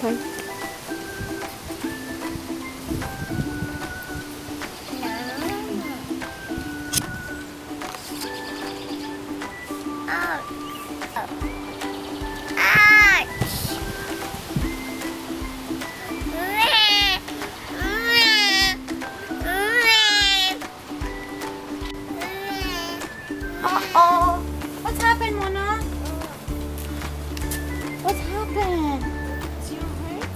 Bye. Uh-oh. What's happened, Mona? What's happened? Is your hurt?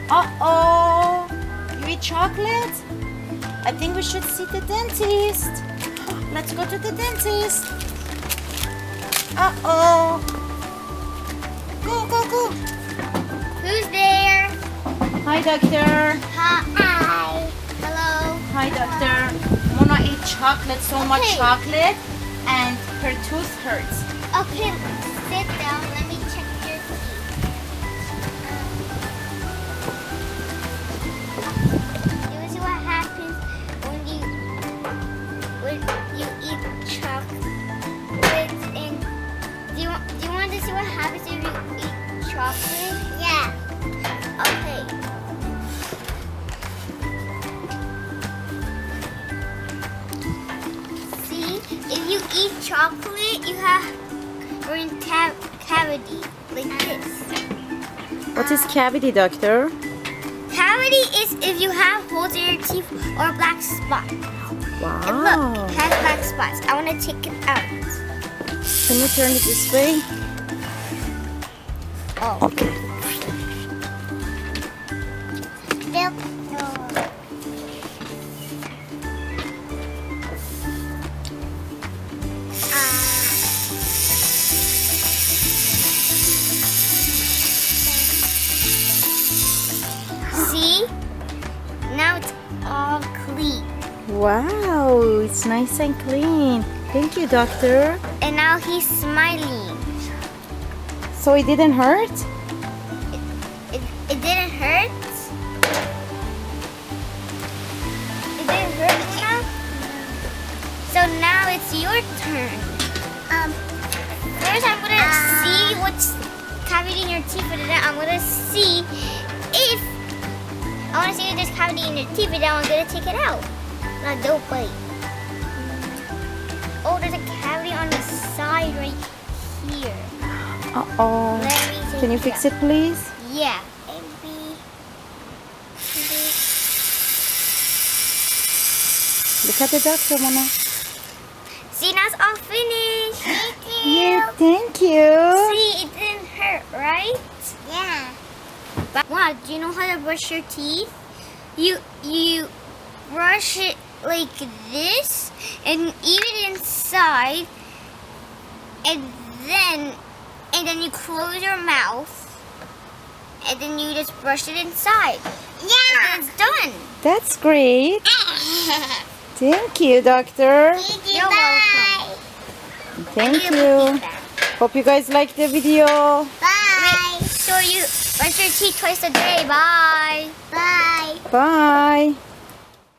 Uh-oh. You eat chocolate? I think we should see the dentist. Let's go to the dentist. Uh-oh. Go, go, go. Who's there? Hi, doctor. Hi. Hello. Hi, doctor. Mona ate chocolate, so much chocolate, and her tooth hurts. Okay, sit down. Let me check your teeth. You see what happens when you eat chocolate? And do you want to see what happens if you eat chocolate? Yeah. Okay. If you eat chocolate, you have a cavity like this. What is cavity, doctor? Cavity is if you have holes in your teeth or a black spot. Wow. And look, it has black spots. I want to take it out. Can you turn it this way? Oh. Okay. See? Now it's all clean. Wow, it's nice and clean. Thank you, doctor. And now he's smiling. So it didn't hurt? It didn't hurt? It didn't hurt now? So now it's your turn. First I'm gonna see what's cavity in your teeth, and then I'm gonna see if there's cavity in your teeth, and then I'm gonna take it out. Now don't bite. Oh, there's a cavity on the side right here. Uh-oh. Let me take Can you fix it, please? Yeah. Look at the doctor, Mona. See, now it's all finished. Thank you. Yeah, thank you. See, it didn't hurt, right? Yeah. But wow, do you know how to brush your teeth? You brush it like this and eat it inside, and then you close your mouth, and then you just brush it inside. Yeah. And it's done. That's great. Thank you, doctor. You're welcome. Thank you. Hope you guys liked the video. Bye. Make sure you brush your teeth twice a day. Bye. Bye. Bye.